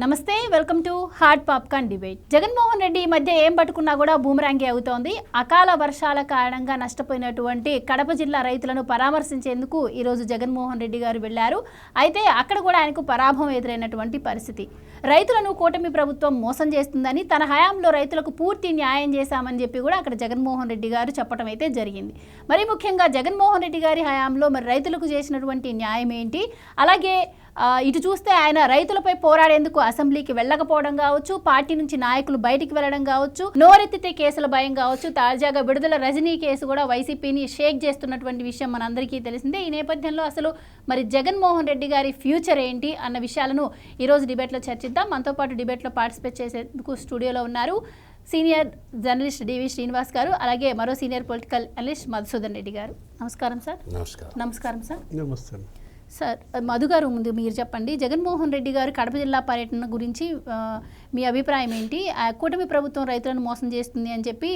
నమస్తే welcome to hard popcorn debate. Jaganmohan Reddy ఈ మధ్య ఏం పట్టుకున్నా కూడా బూమరాంగే అవుతోంది. అకాల వర్షాల కారణంగా నష్టపోయినటువంటి కడప జిల్లా రైతులను పరామర్శించేందుకు ఈరోజు జగన్మోహన్ రెడ్డి గారు వెళ్లారు. అయితే అక్కడ కూడా ఆయనకు పరాభవం ఎదురైనటువంటి పరిస్థితి. రైతులను కూటమి ప్రభుత్వం మోసం చేస్తుందని, తన హయాంలో రైతులకు పూర్తి న్యాయం చేశామని చెప్పి కూడా అక్కడ జగన్మోహన్ రెడ్డి గారు చెప్పడం అయితే జరిగింది. మరి ముఖ్యంగా జగన్మోహన్ రెడ్డి గారి హయాంలో మరి రైతులకు చేసినటువంటి న్యాయం ఏంటి, అలాగే ఇటు చూస్తే ఆయన రైతులపై పోరాడేందుకు అసెంబ్లీకి వెళ్ళకపోవడం కావచ్చు, పార్టీ నుంచి నాయకులు బయటికి వెళ్లడం కావచ్చు, నోరెత్తితే కేసుల భయం కావచ్చు, తాజాగా విడుదల రజనీ కేసు కూడా వైసీపీని షేక్ చేస్తున్నటువంటి విషయం మనందరికీ తెలిసిందే. ఈ నేపథ్యంలో అసలు మరి జగన్మోహన్ రెడ్డి గారి ఫ్యూచర్ ఏంటి అన్న విషయాలను ఈరోజు డిబేట్లో చర్చిద్దాం. మనతో పాటు డిబేట్లో పార్టిసిపేట్ చేసేందుకు స్టూడియోలో ఉన్నారు సీనియర్ జర్నలిస్ట్ డివి శ్రీనివాస్ గారు, అలాగే మరో senior political analyst Madhusudan Reddy గారు. నమస్కారం సార్. నమస్కారం సార్. నమస్తే సార్. మధు గారు, ముందు మీరు చెప్పండి, జగన్మోహన్ రెడ్డి గారు కడప జిల్లా పర్యటన గురించి మీ అభిప్రాయం ఏంటి? కూటమి ప్రభుత్వం రైతులను మోసం చేస్తుంది అని చెప్పి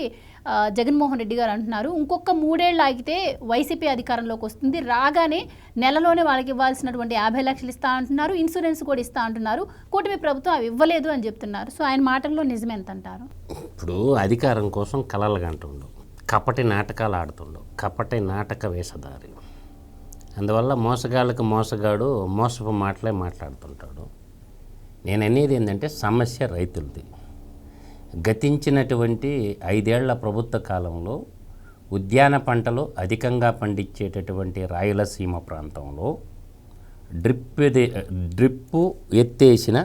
జగన్మోహన్ రెడ్డి గారు అంటున్నారు. ఇంకొక 3 ఏళ్ళు ఆగితే వైసీపీ అధికారంలోకి వస్తుంది, రాగానే నెలలోనే వాళ్ళకి ఇవ్వాల్సినటువంటి 50 లక్షలు ఇస్తా అంటున్నారు, ఇన్సూరెన్స్ కూడా ఇస్తా అంటున్నారు. కూటమి ప్రభుత్వం అవి ఇవ్వలేదు అని చెప్తున్నారు. సో ఆయన మాటల్లో నిజమెంత అంటారు? ఇప్పుడు అధికారం కోసం కలలు కంటుండు, కపటి నాటకాలు ఆడుతుండు, కపటి నాటక వేషధారి. అందువల్ల మోసగాళ్ళకి మోసగాడు మోసపు మాటలే మాట్లాడుతుంటాడు. నేను అనేది ఏంటంటే సమస్య రైతులది. గతించినటువంటి 5 ఏళ్ల ప్రభుత్వ కాలంలో ఉద్యాన పంటలు అధికంగా పండించేటటువంటి రాయలసీమ ప్రాంతంలో డ్రిప్పు ఎత్తేసిన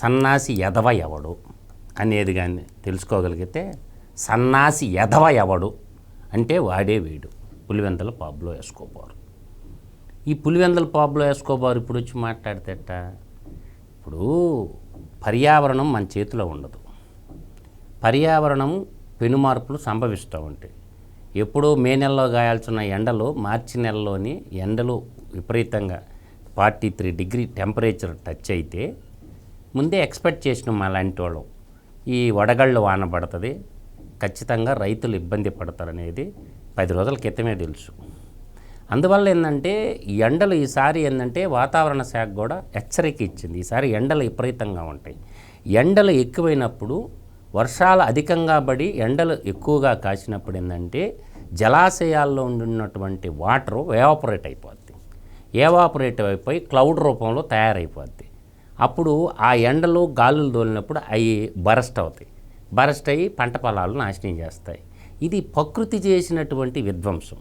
సన్నాసి ఎదవ ఎవడు అనేది కానీ తెలుసుకోగలిగితే, సన్నాసి ఎదవ ఎవడు అంటే వాడే వీడు, పులివెందుల పాబ్లో ఎస్కోబార్. ఈ పులివెందుల పాబ్లో ఎస్కోబార్ ఇప్పుడు వచ్చి మాట్లాడితేట, ఇప్పుడు పర్యావరణం మన చేతిలో ఉండదు. పర్యావరణం పెనుమార్పులు సంభవిస్తూ ఉంటాయి. ఎప్పుడో మే నెలలో గాయాల్సిన ఎండలు మార్చి నెలలోని ఎండలు విపరీతంగా 43 డిగ్రీ టెంపరేచర్ టచ్ అయితే ముందే ఎక్స్పెక్ట్ చేసినాం అలాంటి వాళ్ళు, ఈ వడగళ్ళు వాన పడుతుంది, ఖచ్చితంగా రైతులు ఇబ్బంది పడతారనేది 10 రోజుల క్రితమే తెలుసు. అందువల్ల ఏంటంటే ఎండలు ఈసారి ఏంటంటే వాతావరణ శాఖ కూడా హెచ్చరిక ఇచ్చింది, ఈసారి ఎండలు విపరీతంగా ఉంటాయి. ఎండలు ఎక్కువైనప్పుడు వర్షాలు అధికంగా పడి ఎండలు ఎక్కువగా కాసినప్పుడు ఏంటంటే జలాశయాల్లో ఉన్నటువంటి వాటరు ఎవాపరేట్ అయిపోద్ది. ఎవాపరేట్ అయిపోయి క్లౌడ్ రూపంలో తయారైపోద్ది. అప్పుడు ఆ ఎండలు గాలులు తోలినప్పుడు అవి బరస్ట్ అవుతాయి. బరస్ట్ అయ్యి పంట పొలాలు నాశనం చేస్తాయి. ఇది ప్రకృతి చేసినటువంటి విధ్వంసం.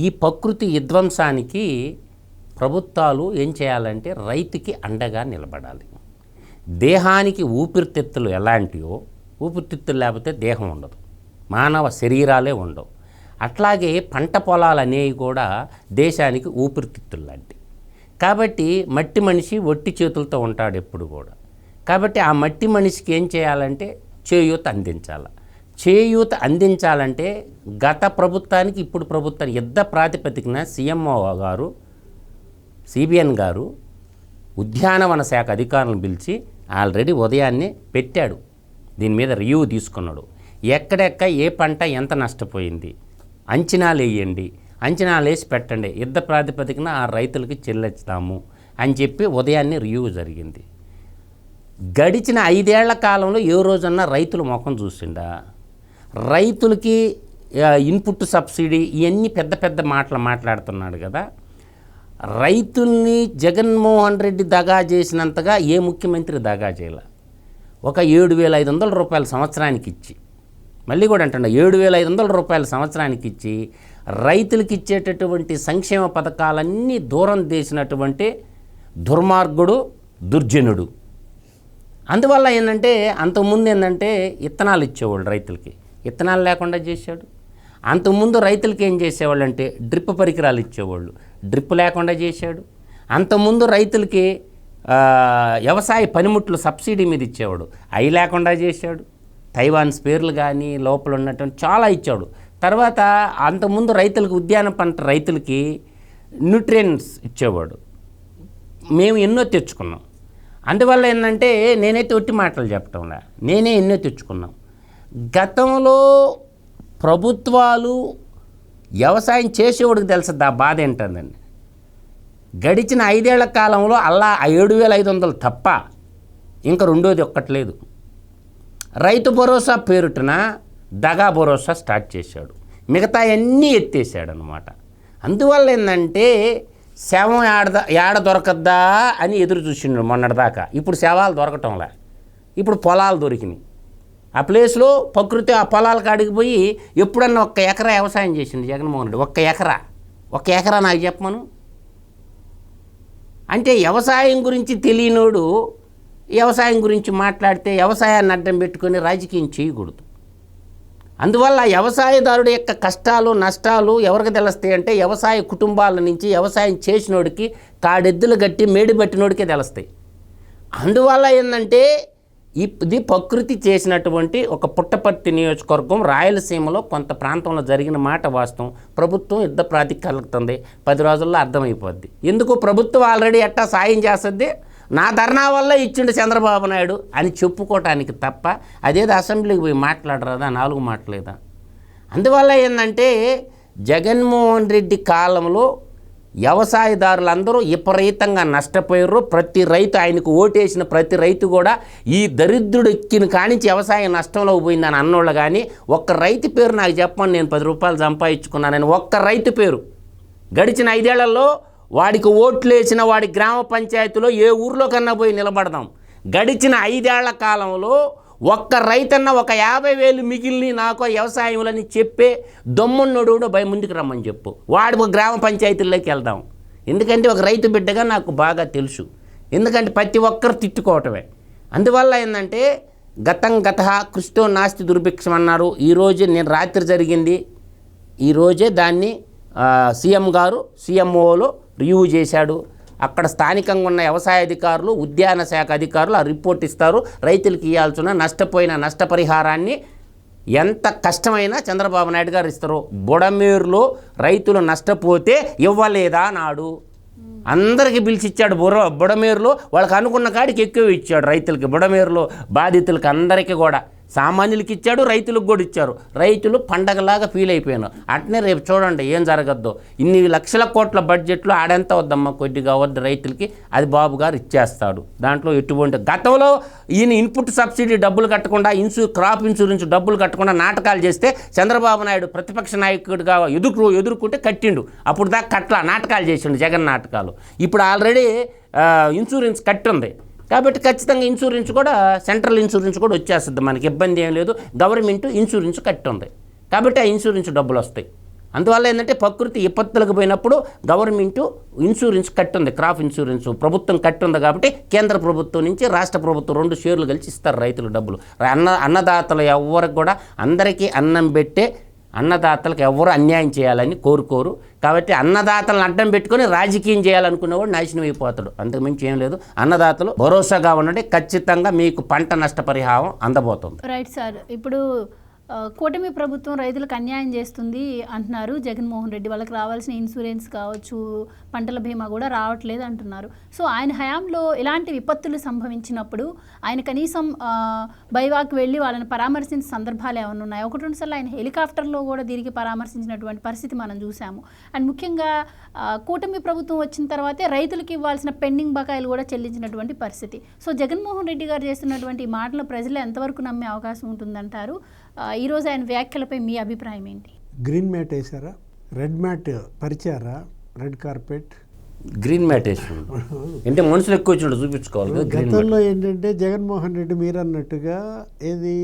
ఈ ప్రకృతి విధ్వంసానికి ప్రభుత్వాలు ఏం చేయాలంటే రైతుకి అండగా నిలబడాలి. దేహానికి ఊపిరితిత్తులు ఎలాంటివో, ఊపిరితిత్తులు లేకపోతే దేహం ఉండదు, మానవ శరీరాలే ఉండవు. అట్లాగే పంట పొలాలు అనేవి కూడా దేశానికి ఊపిరితిత్తులు లాంటివి. కాబట్టి మట్టి మనిషి ఒట్టి చేతులతో ఉంటాడు ఎప్పుడు కూడా. కాబట్టి ఆ మట్టి మనిషికి ఏం చేయాలంటే చేయూత అందించాలి. చేయూత అందించాలంటే గత ప్రభుత్వానికి ఇప్పుడు ప్రభుత్వానికి యుద్ధ ప్రాతిపదికన సీఎంఓ గారు, సిబిఎన్ గారు ఉద్యానవన శాఖ అధికారులను పిలిచి ఆల్రెడీ ఉదయాన్నే పెట్టాడు. దీని మీద రివ్యూ తీసుకున్నాడు. ఎక్కడెక్క ఏ పంట ఎంత నష్టపోయింది అంచనాలు వేయండి, అంచనాలు వేసి పెట్టండి, యుద్ధ ప్రాతిపదికన ఆ రైతులకి చెల్లిస్తాము అని చెప్పి ఉదయాన్నే రివ్యూ జరిగింది. గడిచిన 5 ఏళ్ల కాలంలో ఏ రోజన్నా రైతుల ముఖం చూసిండా? రైతులకి ఇన్పుట్ సబ్సిడీ ఇవన్నీ పెద్ద పెద్ద మాటలు మాట్లాడుతున్నాడు కదా. రైతుల్ని జగన్మోహన్ రెడ్డి దగా చేసినంతగా ఏ ముఖ్యమంత్రి దగా చేయాల. ఒక 7,500 రూపాయల సంవత్సరానికి ఇచ్చి, మళ్ళీ కూడా అంటున్నా 7,500 రూపాయల సంవత్సరానికి ఇచ్చి రైతులకి ఇచ్చేటటువంటి సంక్షేమ పథకాలన్నీ దూరం చేసినటువంటి దుర్మార్గుడు, దుర్జనుడు. అందువల్ల ఏంటంటే అంతకుముందు ఏంటంటే ఇత్తనాలు ఇచ్చేవాళ్ళు రైతులకి, ఇత్తనాలు లేకుండా చేశాడు. అంతకుముందు రైతులకి ఏం చేసేవాళ్ళు అంటే డ్రిప్ పరికరాలు ఇచ్చేవాళ్ళు, డ్రిప్ లేకుండా చేశాడు. అంతకుముందు రైతులకి వ్యవసాయ పనిముట్లు సబ్సిడీ మీద ఇచ్చేవాడు, అవి లేకుండా చేశాడు. తైవాన్ స్పేర్లు కానీ లోపల ఉన్నటువంటి చాలా ఇచ్చాడు. తర్వాత అంతకుముందు రైతులకు ఉద్యాన పంట రైతులకి న్యూట్రియన్స్ ఇచ్చేవాడు. మేము ఎన్నో తెచ్చుకున్నాం. అందువల్ల ఏంటంటే నేనైతే ఒట్టి మాటలు చెప్పటంలా, నేనే ఎన్నో తెచ్చుకున్నాం. గతంలో ప్రభుత్వాలు వ్యవసాయం చేసేవాడికి తెలుస్తుంది ఆ బాధ ఏంటందండి. గడిచిన 5 ఏళ్ల కాలంలో అలా 7,500 తప్ప ఇంకా రెండోది ఒక్కట్లేదు, రైతు భరోసా పేరుటన దగా భరోసా స్టార్ట్ చేశాడు, మిగతా అన్నీ ఎత్తేసాడు అనమాట. అందువల్ల ఏంటంటే శవం ఏడ దొరకద్దా అని ఎదురు చూసిండు మొన్నటిదాకా. ఇప్పుడు శవాలు దొరకటంలా, ఇప్పుడు పొలాలు దొరికినాయి. ఆ ప్లేస్లో ప్రకృతి ఆ పొలాల కాడికి పోయి ఎప్పుడన్నా 1 ఎకరా వ్యవసాయం చేసిండు జగన్మోహన్ రెడ్డి. 1 ఎకరా నాకు చెప్పమను. అంటే వ్యవసాయం గురించి తెలియనోడు వ్యవసాయం గురించి మాట్లాడితే వ్యవసాయాన్ని అడ్డం పెట్టుకొని రాజకీయం చేయకూడదు. అందువల్ల వ్యవసాయదారుడి యొక్క కష్టాలు నష్టాలు ఎవరికి తెలుస్తాయి అంటే వ్యవసాయ కుటుంబాల నుంచి వ్యవసాయం చేసినోడికి, కాడెద్దులు గట్టి మేడి పట్టినోడికే తెలుస్తాయి. అందువల్ల ఏంటంటే ఇది ప్రకృతి చేసినటువంటి ఒక పుట్టపర్తి నియోజకవర్గం రాయలసీమలో కొంత ప్రాంతంలో జరిగిన మాట వాస్తవం. ప్రభుత్వం యుద్ధ ప్రాతికి కలుగుతుంది, 10 రోజుల్లో అర్థమైపోద్ది. ఎందుకు ప్రభుత్వం ఆల్రెడీ ఎట్టా సాయం చేస్తుంది, నా ధర్నా వల్ల ఇచ్చిండు చంద్రబాబు నాయుడు అని చెప్పుకోవటానికి తప్ప అదేదో అసెంబ్లీకి పోయి మాట్లాడరాదా, 4 మాటలేదా? అందువల్ల ఏంటంటే జగన్మోహన్ రెడ్డి కాలంలో వ్యవసాయదారులందరూ విపరీతంగా నష్టపోయారు. ప్రతి రైతు, ఆయనకు ఓటేసిన ప్రతి రైతు కూడా ఈ దరిద్రుడు ఎక్కిన కానించి వ్యవసాయం నష్టంలో పోయిందని అన్నోళ్ళు. కానీ ఒక్క రైతు పేరు నాకు చెప్పండి, నేను 10 రూపాయలు సంపాదించుకున్నానని ఒక్క రైతు పేరు. గడిచిన 5 ఏళ్లలో వాడికి ఓట్లు వేసిన వాడి గ్రామ పంచాయతీలో ఏ ఊర్లో కన్నా పోయి నిలబడదాం. గడిచిన 5 ఏళ్ల కాలంలో ఒక్క రైతన్న ఒక 50,000 మిగిలిని నాకు వ్యవసాయంలోని చెప్పే దమ్మున్నోడు కూడా భయ ముందుకు రమ్మని చెప్పు, వాడి గ్రామ పంచాయతీల్లోకి వెళ్దాం. ఎందుకంటే ఒక రైతు బిడ్డగా నాకు బాగా తెలుసు. ఎందుకంటే ప్రతి ఒక్కరు తిట్టుకోవటమే. అందువల్ల ఏంటంటే గత కృష్ణో నాస్తి దుర్భిక్షం అన్నారు. ఈరోజు నేను రాత్రి జరిగింది, ఈరోజే దాన్ని సీఎం గారు సీఎంఓలో రివ్యూ చేశాడు. అక్కడ స్థానికంగా ఉన్న వ్యవసాయ అధికారులు, ఉద్యాన శాఖ అధికారులు ఆ రిపోర్ట్ ఇస్తారు. రైతులకు ఇవ్వాల్సిన నష్టపోయిన నష్టపరిహారాన్ని ఎంత కష్టమైనా చంద్రబాబు నాయుడు గారు ఇస్తారు. బుడమేరులో రైతులు నష్టపోతే ఇవ్వలేదా నాడు అందరికీ పిలిచి ఇచ్చాడు. బుడమేరులో వాళ్ళకి అనుకున్న కాడికి ఎక్కువ ఇచ్చాడు రైతులకి. బుడమేరులో బాధితులకి అందరికీ కూడా, సామాన్యులకి ఇచ్చాడు, రైతులకు కూడా ఇచ్చారు. రైతులు పండగలాగా ఫీల్ అయిపోయాను. అట్నే రేపు చూడండి ఏం జరగద్దో. ఇన్ని లక్షల కోట్ల బడ్జెట్లో ఆడెంత వద్దమ్మా, కొద్దిగా వద్దు రైతులకి, అది బాబు గారు ఇచ్చేస్తాడు. దాంట్లో ఎటువంటి గతంలో ఈయన ఇన్పుట్ సబ్సిడీ డబ్బులు కట్టకుండా, క్రాప్ ఇన్సూరెన్స్ డబ్బులు కట్టకుండా నాటకాలు చేస్తే చంద్రబాబు నాయుడు ప్రతిపక్ష నాయకుడిగా ఎదుర్కొంటే కట్టిండు. అప్పుడు దాకా కట్ల నాటకాలు చేసిండు, జగన్ నాటకాలు. ఇప్పుడు ఆల్రెడీ ఇన్సూరెన్స్ కట్టుంది కాబట్టి ఖచ్చితంగా ఇన్సూరెన్స్ కూడా, సెంట్రల్ ఇన్సూరెన్స్ కూడా వచ్చేస్తుంది. మనకి ఇబ్బంది ఏం లేదు. గవర్నమెంట్ ఇన్సూరెన్స్ కట్టుంది కాబట్టి ఆ ఇన్సూరెన్స్ డబ్బులు వస్తాయి. అందువల్ల ఏంటంటే ప్రకృతి విపత్తులకు పోయినప్పుడు గవర్నమెంట్ ఇన్సూరెన్స్ కట్టుంది, క్రాప్ ఇన్సూరెన్స్ ప్రభుత్వం కట్టుంది. కాబట్టి కేంద్ర ప్రభుత్వం నుంచి రాష్ట్ర ప్రభుత్వం 2 షేర్లు కలిసి ఇస్తారు రైతుల డబ్బులు. అన్నదాతలు ఎవరికి కూడా, అందరికీ అన్నం పెట్టే అన్నదాతలకు ఎవరు అన్యాయం చేయాలని కోరుకోరు. కాబట్టి అన్నదాతలను అడ్డం పెట్టుకొని రాజకీయం చేయాలనుకునేవాడు నాశనం అయిపోతాడు. అంతకుమించి ఏం లేదు. అన్నదాతలు భరోసాగా ఉండండి, ఖచ్చితంగా మీకు పంట నష్టపరిహారం అందబోతుంది. Right sir. ఇప్పుడు కూటమి ప్రభుత్వం రైతులకు అన్యాయం చేస్తుంది అంటున్నారు జగన్మోహన్ రెడ్డి. వాళ్ళకి రావాల్సిన ఇన్సూరెన్స్ కావచ్చు, పంటల బీమా కూడా రావట్లేదు అంటున్నారు. సో ఆయన హయాంలో ఇలాంటి విపత్తులు సంభవించినప్పుడు ఆయన కనీసం బైవాక్ వెళ్ళి వాళ్ళని పరామర్శించిన సందర్భాలు ఏమైనా ఉన్నాయి? 1-2 సార్లు ఆయన హెలికాప్టర్లో కూడా తిరిగి పరామర్శించినటువంటి పరిస్థితి మనం చూసాము. అండ్ ముఖ్యంగా కూటమి ప్రభుత్వం వచ్చిన తర్వాతే రైతులకు ఇవ్వాల్సిన పెండింగ్ బకాయిలు కూడా చెల్లించినటువంటి పరిస్థితి. సో జగన్మోహన్ రెడ్డి గారు చేస్తున్నటువంటి ఈ మాటలు ప్రజలు ఎంతవరకు నమ్మే అవకాశం ఉంటుందంటారు? ఈరోజు ఆయన వ్యాఖ్యలపై మీ అభిప్రాయం ఏంటి? గ్రీన్ మ్యాట్ వేసారా, రెడ్ మ్యాట్ పరిచారా, రెడ్ కార్పెట్, గ్రీన్ మ్యాట్ వేసి అంటే మనుషులు ఎక్కువ వచ్చి చూపించుకోవాలి. గతంలో ఏంటంటే జగన్మోహన్ రెడ్డి మీరు అన్నట్టుగా ఏది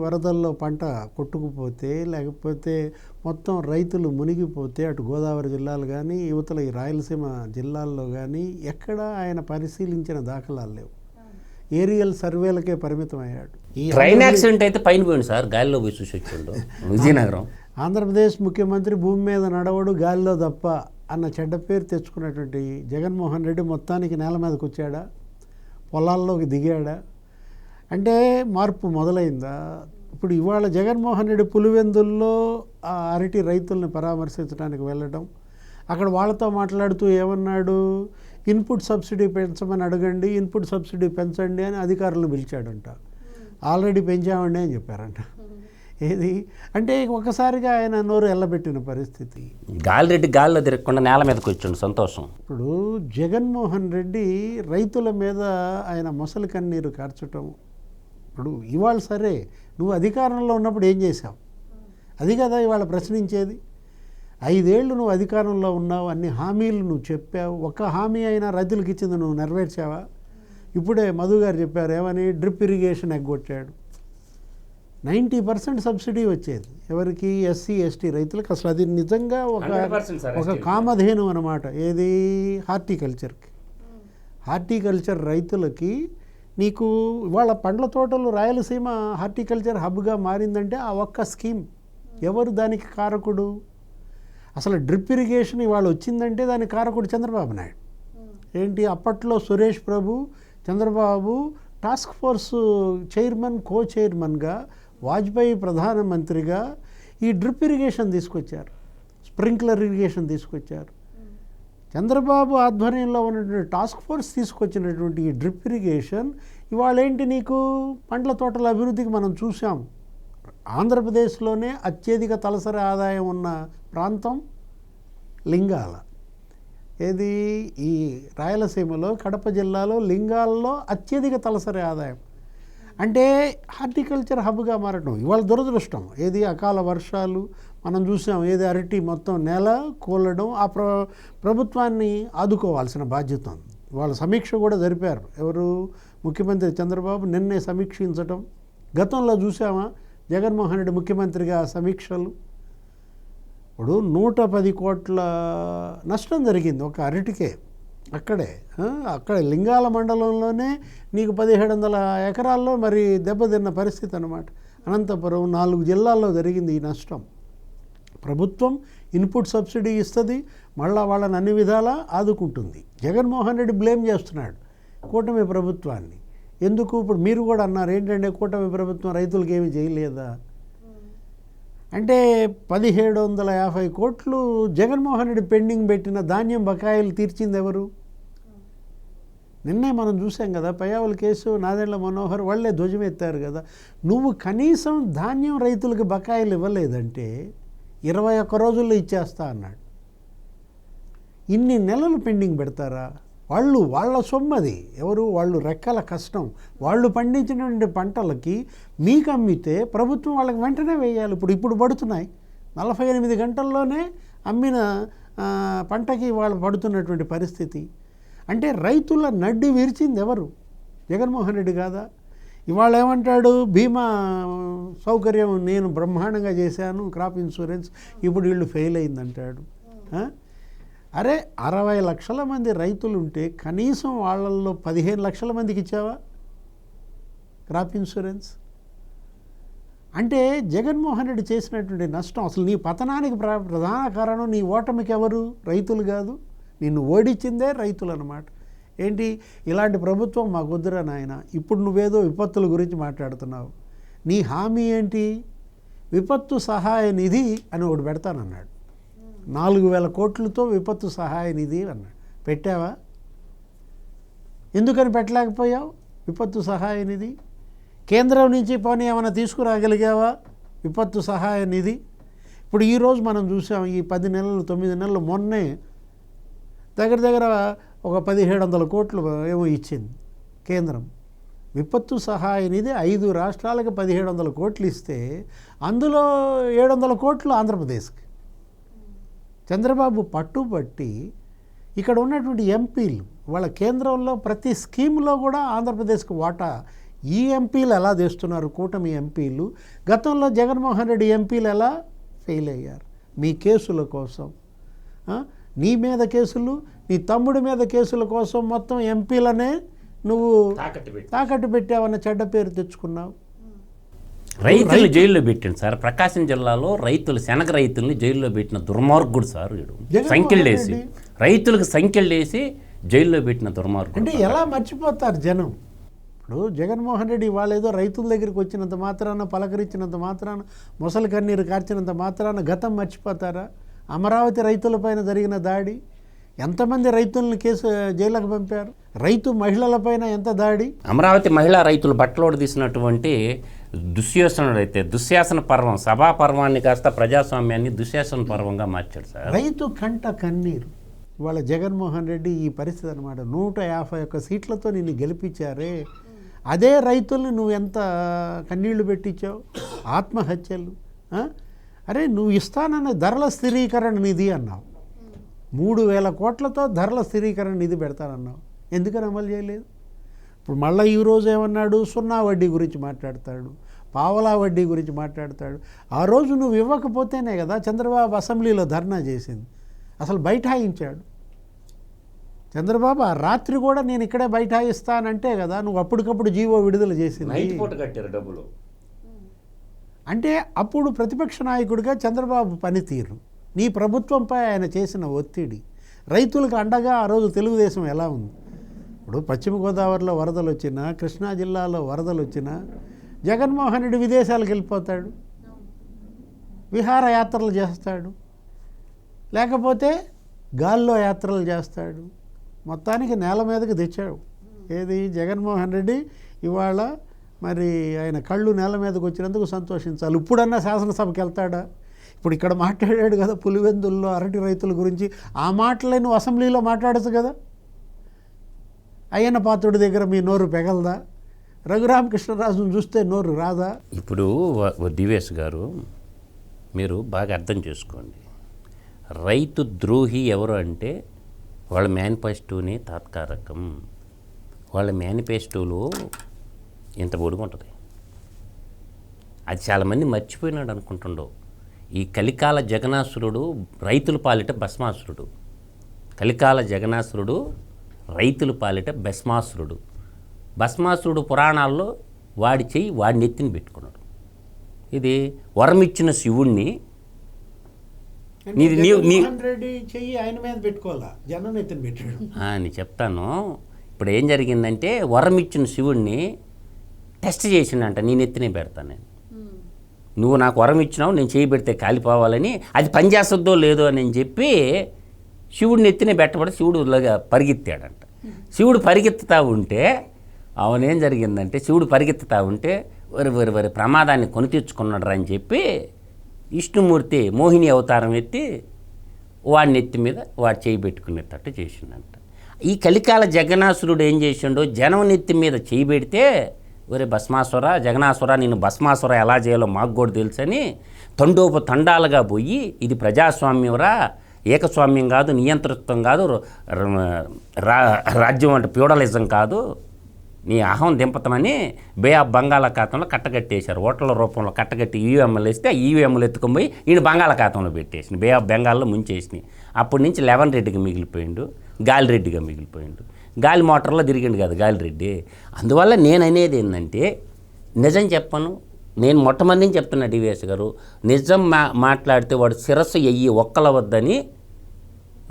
వరదల్లో పంట కొట్టుకుపోతే, లేకపోతే మొత్తం రైతులు మునిగిపోతే అటు గోదావరి జిల్లాలు కానీ యువతల ఈ రాయలసీమ జిల్లాల్లో కానీ ఎక్కడ ఆయన పరిశీలించిన దాఖలాలు లేవు. ఏరియల్ సర్వేలకే పరిమితం అయ్యాడు. ఈ ట్రైన్ యాక్సిడెంట్ అయితే పైన పోయింది సార్, గాలిలో పోయి చూసి వచ్చిండు విజయనగరం. ఆంధ్రప్రదేశ్ ముఖ్యమంత్రి భూమి మీద నడవడు గాలిలో తప్ప అన్న చెడ్డ పేరు తెచ్చుకున్నటువంటి జగన్మోహన్ రెడ్డి మొత్తానికి నేల మీదకి వచ్చాడా, పొలాల్లోకి దిగాడా? అంటే మార్పు మొదలైందా? ఇప్పుడు ఇవాళ జగన్మోహన్ రెడ్డి పులివెందుల్లో ఆ అరటి రైతుల్ని పరామర్శించడానికి వెళ్ళడం, అక్కడ వాళ్ళతో మాట్లాడుతూ ఏమన్నాడు, ఇన్పుట్ సబ్సిడీ పెంచమని అడగండి, ఇన్పుట్ సబ్సిడీ పెంచండి అని అధికారులను పిలిచాడంట. ఆల్రెడీ పెంచామండి అని చెప్పారంట. ఏది అంటే ఒకసారిగా ఆయన నోరు ఎల్లబెట్టిన పరిస్థితి. గాలిరెడ్డి గాలిలో తిరగకుండా నేల మీదకి వచ్చిండు సంతోషం. ఇప్పుడు జగన్మోహన్ రెడ్డి రైతుల మీద ఆయన మొసలి కన్నీరు కార్చటం. ఇప్పుడు ఇవాళ సరే నువ్వు అధికారంలో ఉన్నప్పుడు ఏం చేశావు, అది కదా ఇవాళ ప్రశ్నించేది. 5 ఏళ్ళు నువ్వు అధికారంలో ఉన్నావు, అన్ని హామీలు నువ్వు చెప్పావు, ఒక్క హామీ అయినా రైతులకు ఇచ్చింది నువ్వు నెరవేర్చావా? ఇప్పుడే మధు గారు చెప్పారు ఏమని, డ్రిప్ ఇరిగేషన్ ఎగ్గొట్టాడు. 90% సబ్సిడీ వచ్చేది ఎవరికి, ఎస్సీ ఎస్టీ రైతులకు. అసలు అది నిజంగా ఒక కామధేను అన్నమాట. ఏది, హార్టికల్చర్కి. హార్టికల్చర్ రైతులకి నీకు ఇవాళ పండ్ల తోటలు రాయలసీమ హార్టికల్చర్ హబ్గా మారిందంటే ఆ ఒక్క స్కీమ్. ఎవరు దానికి కారకుడు? అసలు డ్రిప్ ఇరిగేషన్ ఇవాళ వచ్చిందంటే దానికి కారకుడు చంద్రబాబు నాయుడు. ఏంటి, అప్పట్లో Suresh Prabhu, Chandrababu task force chairman, కో చైర్మన్గా, వాజ్పేయి ప్రధానమంత్రిగా ఈ డ్రిప్ ఇరిగేషన్ తీసుకొచ్చారు, స్ప్రింక్లర్ ఇరిగేషన్ తీసుకొచ్చారు. చంద్రబాబు ఆధ్వర్యంలో ఉన్నటువంటి టాస్క్ ఫోర్స్ తీసుకొచ్చినటువంటి ఈ డ్రిప్ ఇరిగేషన్ ఇవాళ ఏంటి, నీకు పండ్ల తోటల అభివృద్ధికి మనం చూసాం. ఆంధ్రప్రదేశ్లోనే అత్యధిక తలసరి ఆదాయం ఉన్న ప్రాంతం లింగాల. ఏది, ఈ రాయలసీమలో కడప జిల్లాలో లింగాల్లో అత్యధిక తలసరి ఆదాయం. అంటే హార్టికల్చర్ హబ్గా మారటం ఇవాళ దురదృష్టం. ఏది, అకాల వర్షాలు మనం చూసాం. ఏది, అరటి మొత్తం నేల కూలడం. ఆ ప్రభుత్వాన్ని ఆదుకోవాల్సిన బాధ్యత ఉంది. వాళ్ళ సమీక్ష కూడా జరిపారు ఎవరు, ముఖ్యమంత్రి చంద్రబాబు నిన్నే సమీక్షించటం. గతంలో చూసామా జగన్మోహన్ రెడ్డి ముఖ్యమంత్రిగా సమీక్షలు. ఇప్పుడు 110 కోట్ల నష్టం జరిగింది ఒక అరటికే. అక్కడే లింగాల మండలంలోనే నీకు 1700 ఎకరాల్లో మరి దెబ్బతిన్న పరిస్థితి అన్నమాట. అనంతపురం 4 జిల్లాల్లో జరిగింది ఈ నష్టం. ప్రభుత్వం ఇన్పుట్ సబ్సిడీ ఇస్తుంది, మళ్ళా వాళ్ళని అన్ని విధాలా ఆదుకుంటుంది. జగన్మోహన్ రెడ్డి బ్లేమ్ చేస్తున్నాడు కూటమి ప్రభుత్వాన్ని. ఎందుకు, ఇప్పుడు మీరు కూడా అన్నారు ఏంటంటే కూటమి ప్రభుత్వం రైతులకు ఏమీ చేయలేదా అంటే, 1750 కోట్లు జగన్మోహన్ రెడ్డి పెండింగ్ పెట్టిన ధాన్యం బకాయిలు తీర్చింది ఎవరు? నిన్నే మనం చూసాం కదా, పయ్యావుల కేసు, నాదెండ్ల మనోహర్ వాళ్ళే ధ్వజమెత్తారు కదా. నువ్వు కనీసం ధాన్యం రైతులకు బకాయిలు ఇవ్వలేదంటే 21 రోజుల్లో ఇచ్చేస్తా అన్నాడు. ఇన్ని నెలలు పెండింగ్ పెడతారా? వాళ్ళ సొమ్మది. ఎవరు, వాళ్ళు రెక్కల కష్టం. వాళ్ళు పండించినటువంటి పంటలకి మీకు అమ్మితే ప్రభుత్వం వాళ్ళకి వెంటనే వేయాలి. ఇప్పుడు పడుతున్నాయి 48 గంటల్లోనే అమ్మిన పంటకి వాళ్ళు పడుతున్నటువంటి పరిస్థితి. అంటే రైతుల నడ్డి విరిచింది ఎవరు? జగన్మోహన్ రెడ్డి కాదా? ఇవాళ ఏమంటాడు, బీమా సౌకర్యం నేను బ్రహ్మాండంగా చేశాను, క్రాప్ ఇన్సూరెన్స్, ఇప్పుడు వీళ్ళు ఫెయిల్ అయిందంటాడు. అరే 60 లక్షల మంది రైతులు ఉంటే కనీసం వాళ్ళల్లో 15 లక్షల మందికి ఇచ్చావా క్రాప్ ఇన్సూరెన్స్? అంటే జగన్మోహన్ రెడ్డి చేసినటువంటి నష్టం, అసలు నీ పతనానికి ప్రధాన కారణం నీ ఓటమికి ఎవరు? రైతులు కాదు, నిన్ను ఓడించిందే రైతులు అన్నమాట. ఏంటి, ఇలాంటి ప్రభుత్వం మాకు వద్దురా నాయన. ఇప్పుడు నువ్వేదో విపత్తుల గురించి మాట్లాడుతున్నావు. నీ హామీ ఏంటి? విపత్తు సహాయ నిధి అని ఒకటి పెడతానన్నాడు. 4000 కోట్లతో విపత్తు సహాయ నిధి అన్నాడు. పెట్టావా? ఎందుకని పెట్టలేకపోయావు విపత్తు సహాయ నిధి? కేంద్రం నుంచి పోనీ ఏమైనా తీసుకురాగలిగావా విపత్తు సహాయ నిధి? ఇప్పుడు ఈరోజు మనం చూసాం, ఈ 10 నెలలు 9 నెలలు మొన్నే దగ్గర ఒక 1700 కోట్లు ఏమో ఇచ్చింది కేంద్రం. విపత్తు సహాయ నిధి 5 రాష్ట్రాలకు 1700 కోట్లు ఇస్తే అందులో 700 కోట్లు ఆంధ్రప్రదేశ్కి. చంద్రబాబు పట్టుబట్టి ఇక్కడ ఉన్నటువంటి ఎంపీలు వాళ్ళ కేంద్రంలో ప్రతి స్కీమ్లో కూడా ఆంధ్రప్రదేశ్కి వాటా. ఈ ఎంపీలు ఎలా తెస్తున్నారు? కూటమి ఎంపీలు. గతంలో జగన్మోహన్ రెడ్డి ఎంపీలు ఎలా ఫెయిల్ అయ్యారు? మీ కేసుల కోసం, నీ మీద కేసులు, నీ తమ్ముడి మీద కేసుల కోసం మొత్తం ఎంపీలనే నువ్వు తాకట్టు పెట్టావన్న చెడ్డ పేరు తెచ్చుకున్నావు. రైతుల్ని జైల్లో పెట్టిండు సార్. ప్రకాశం జిల్లాలో శనగ రైతుల్ని జైల్లో పెట్టిన దుర్మార్గుడు సార్ వీడు. సంఖ్యలేసి రైతులకు సంఖ్యలేసి జైల్లో పెట్టిన దుర్మార్గుడు. అంటే ఎలా మర్చిపోతారు జనం? ఇప్పుడు జగన్మోహన్ రెడ్డి వాళ్ళేదో రైతుల దగ్గరికి వచ్చినంత మాత్రాన, పలకరించినంత మాత్రాన, మొసలి కన్నీరు కార్చినంత మాత్రాన గతం మర్చిపోతారా? అమరావతి రైతులపైన జరిగిన దాడి, ఎంతమంది రైతులను జైలుకు పంపారు? రైతు మహిళలపైన ఎంత దాడి? అమరావతి మహిళా రైతులు బట్టలోడు తీసినటువంటి దుశ్శాసనుడు అయితే దుశ్శాసన పర్వం, సభా పర్వాన్ని కాస్త ప్రజాస్వామ్యాన్ని దుశ్శాసన పర్వంగా మార్చాడు సార్. రైతు కంట కన్నీరు. వాళ్ళ జగన్మోహన్ రెడ్డి ఈ పరిస్థితి అనమాట. 151 సీట్లతో నిన్ను గెలిపించారే, అదే రైతుల్ని నువ్వు ఎంత కన్నీళ్లు పెట్టించావు, ఆత్మహత్యలు. అరే నువ్వు ఇస్తానన్న ధరల స్థిరీకరణ నిధి అన్నావు, 3,000 కోట్లతో ధరల స్థిరీకరణ నిధి పెడతానన్నావు, ఎందుకని అమలు చేయలేదు? ఇప్పుడు మళ్ళీ ఈరోజు ఏమన్నాడు, 0 వడ్డీ గురించి మాట్లాడతాడు, పావలా వడ్డీ గురించి మాట్లాడతాడు. ఆ రోజు నువ్వు ఇవ్వకపోతేనే కదా చంద్రబాబు అసెంబ్లీలో ధర్నా చేసింది, అసలు బైఠాయించాడు చంద్రబాబు. ఆ రాత్రి కూడా నేను ఇక్కడే బైఠాయిస్తానంటే కదా నువ్వు అప్పటికప్పుడు జీవో విడుదల చేసింది. కట్టారు డబ్బులు. అంటే అప్పుడు ప్రతిపక్ష నాయకుడిగా చంద్రబాబు పనితీరు, నీ ప్రభుత్వంపై ఆయన చేసిన ఒత్తిడి, రైతులకు అండగా ఆ రోజు తెలుగుదేశం ఎలా ఉంది. ఇప్పుడు పశ్చిమ గోదావరిలో వరదలు వచ్చినా, కృష్ణా జిల్లాలో వరదలు వచ్చినా జగన్మోహన్ రెడ్డి విదేశాలకు వెళ్ళిపోతాడు, విహారయాత్రలు చేస్తాడు, లేకపోతే గాల్లో యాత్రలు చేస్తాడు. మొత్తానికి నేల మీదకి తెచ్చాడు. ఏది జగన్మోహన్ రెడ్డి ఇవాళ మరి ఆయన కళ్ళు నేల మీదకి వచ్చినందుకు సంతోషించాలి. ఇప్పుడన్నా శాసనసభకి వెళ్తాడా? ఇప్పుడు ఇక్కడ మాట్లాడాడు కదా పులివెందుల్లో అరటి రైతుల గురించి, ఆ మాటలే నువ్వు అసెంబ్లీలో మాట్లాడచ్చు కదా. అయ్యన్న పాత్రుడి దగ్గర మీ నోరు పెగలదా? రఘురామకృష్ణరాజును చూస్తే నోరు రాదా? ఇప్పుడు డివిఎస్ గారు మీరు బాగా అర్థం చేసుకోండి, రైతు ద్రోహి ఎవరు అంటే వాళ్ళ మేనిఫెస్టోనే తాత్కారకం. వాళ్ళ మేనిఫెస్టోలో ఇంత పొడుగుంటుంది, అది చాలామంది మర్చిపోయినాడు అనుకుంటుండవు. ఈ కలికాల జగనాసురుడు రైతుల పాలిట భస్మాసురుడు, కలికాల జగనాసురుడు రైతుల పాలిట భస్మాసురుడు. భస్మాసురుడు పురాణాల్లో వాడి చెయ్యి వాడిని ఎత్తిని పెట్టుకున్నాడు. ఇది వరమిచ్చిన శివుణ్ణి రెడ్డి చెయ్యి ఆయన మీద పెట్టుకోవాలా, జనం ఎత్తిని పెట్టాడు అని చెప్తాను. ఇప్పుడు ఏం జరిగిందంటే వరమిచ్చిన శివుణ్ణి టెస్ట్ చేసిండంట, నేను ఎత్తినే పెడతాను, నేను నువ్వు నాకు వరం ఇచ్చినావు, నేను చేయి పెడితే కాలిపోవాలని, అది పనిచేస్తుందో లేదో అని చెప్పి శివుడిని ఎత్తినే పెట్టబడి శివుడు పరిగెత్తాడంట. శివుడు పరిగెత్తుతూ ఉంటే అవనేం జరిగిందంటే శివుడు పరిగెత్తుతూ ఉంటే వరి ప్రమాదాన్ని కొని తెచ్చుకున్నాడు అని చెప్పి విష్ణుమూర్తి మోహిని అవతారం ఎత్తి వాడిని ఎత్తి మీద వాడు చేయి పెట్టుకునేటట్టు చేసిండంట. ఈ కలికాల జగనాసురుడు ఏం చేసిండో జనం నెత్తి మీద చేయి పెడితే ఒరే భస్మాసుర జగనాసుర నేను భస్మాసుర ఎలా చేయాలో మాకు కూడా తెలుసని తండాలుగా పోయి ఇది ప్రజాస్వామ్యంరా, ఏకస్వామ్యం కాదు, నియంతృత్వం కాదు, రాజ్యం అంటే ఫ్యూడలిజం కాదు, నీ అహం దింపతమని బే ఆఫ్ బంగాళాఖాతంలో కట్టగట్టేశారు. ఓట్ల రూపంలో కట్టగట్టి ఈవీఎంలు వేస్తే ఈవీఎంలు ఎత్తుకొని పోయి ఈయన బంగాళాఖాతంలో పెట్టేసింది, బే ఆఫ్ బెంగాల్లో ముంచేసినాయి. అప్పటి నుంచి 11 రెడ్డిగా మిగిలిపోయిండు, గాలిరెడ్డిగా మిగిలిపోయిండు. గాలి మోటార్లో తిరిగిండు కదా గాలిరెడ్డి. అందువల్ల నేను అనేది ఏంటంటే నిజం చెప్పను, నేను మొట్టమొదటి చెప్తున్నా డివిఎస్ గారు, నిజం మాట్లాడితే వాడు శిరస్సు ఎయ్యి ఒక్కలవద్దని.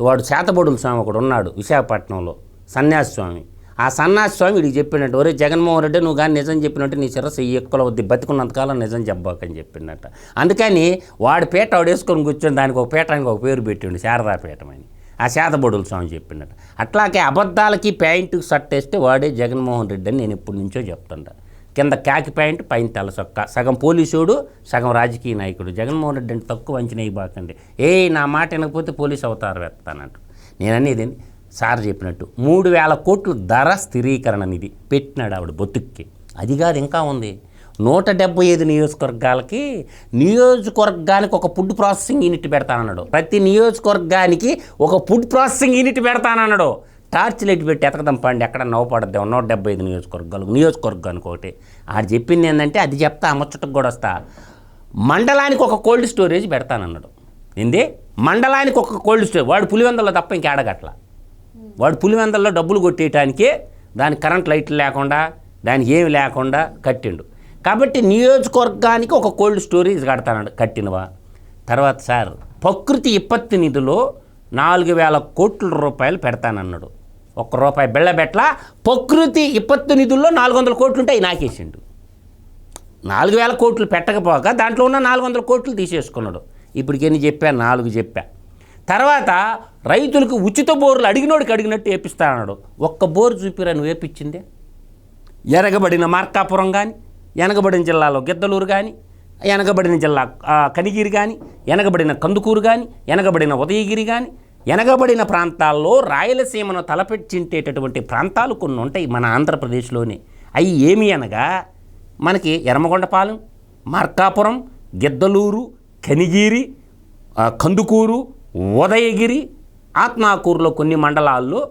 వాడు శాతబొడుల స్వామి ఒకడు ఉన్నాడు విశాఖపట్నంలో, సన్యాసి స్వామి. ఆ సన్యాసి స్వామి వీడికి చెప్పినట్టు, ఒరే జగన్మోహన్ రెడ్డి నువ్వు కానీ నిజం చెప్పినట్టు నీ శిరస్సు ఎయ్యి ఒక్కలవద్ది, బతికున్నంతకాలం నిజం చెప్పబాకని చెప్పిండట. అందుకని వాడి పీట వాడు వేసుకొని కూర్చొని దానికి ఒక పీఠానికి ఒక పేరు పెట్టిండు శారదాపీఠం అని, ఆ శాతబొడుల స్వామి చెప్పినట్టు. అట్లాగే అబద్ధాలకి ప్యాంటుకి సట్టేస్తే వాడే జగన్మోహన్ రెడ్డి అని నేను ఎప్పటి నుంచో చెప్తుంటా. కింద కాకి ప్యాంటు పైన తెల్ల చొక్కా, సగం పోలీసుడు సగం రాజకీయ నాయకుడు. జగన్మోహన్ రెడ్డి అంటే తక్కువ అంచనా ఇవ్వకండి. నా మాట వినకపోతే పోలీసు అవతారం వేస్తానంట. నేను అనేది సార్ చెప్పినట్టు 3,000 కోట్లు ధర స్థిరీకరణ నిధి పెట్టినాడు ఆవిడ బొత్తుక్కి. అది కాదు ఇంకా ఉంది, 175 నియోజకవర్గానికి ఒక ఫుడ్ ప్రాసెసింగ్ యూనిట్ పెడతానన్నాడు. ప్రతి నియోజకవర్గానికి ఒక ఫుడ్ ప్రాసెసింగ్ యూనిట్ పెడతానన్నాడు. టార్చ్ లైట్ పెట్టి ఎతకదాం పండి ఎక్కడ నవ్వుపడద్దాం. 175 నియోజకవర్గానికి ఒకటి. ఆడు చెప్పింది ఏంటంటే అది చెప్తా, ముచ్చటకు కూడా వస్తా, మండలానికి ఒక కోల్డ్ స్టోరేజ్ పెడతానన్నాడు. ఏంది మండలానికి ఒక కోల్డ్ స్టోరేజ్? వాడు పులివెందుల్లో తప్ప ఇంకేడగట్ల. వాడు పులివెందుల్లో డబ్బులు కొట్టేయటానికి దానికి కరెంట్ లైట్లు లేకుండా దానికి ఏమి లేకుండా కట్టిండు. కాబట్టి నియోజకవర్గానికి ఒక కోల్డ్ స్టోరేజ్ కడతానన్నాడు. కట్టినవా? తర్వాత సార్ ప్రకృతి విపత్తి నిధిలో 4,000 కోట్ల రూపాయలు పెడతానన్నాడు. ₹1 బెళ్ళబెట్ల. ప్రకృతి విపత్తు నిధుల్లో 400 కోట్లు ఉంటాయి, నాకేసిండు. 4,000 కోట్లు పెట్టకపోక దాంట్లో ఉన్న 400 కోట్లు తీసేసుకున్నాడు. ఇప్పటికి ఎన్ని చెప్పా? 4 చెప్పా. తర్వాత రైతులకు ఉచిత బోర్లు అడిగినోడికి అడిగినట్టు వేపిస్తానన్నాడు. ఒక్క బోరు చూపిరా నువ్వు వేపించిందే? ఎరగబడిన మార్కాపురం కానీ, వెనకబడిన జిల్లాలో గిద్దలూరు కానీ, వెనకబడిన జిల్లా కనిగిరి కానీ, వెనకబడిన కందుకూరు కానీ, వెనకబడిన ఉదయగిరి కానీ, వెనకబడిన ప్రాంతాల్లో రాయలసీమను తలపెట్టింటేటటువంటి ప్రాంతాలు కొన్ని ఉంటాయి మన ఆంధ్రప్రదేశ్లోనే. అవి ఏమి అనగా మనకి ఎర్రమగొండపాలెం, మార్కాపురం, గిద్దలూరు, కనిగిరి, కందుకూరు, ఉదయగిరి, ఆత్మాకూరులో కొన్ని మండలాల్లో,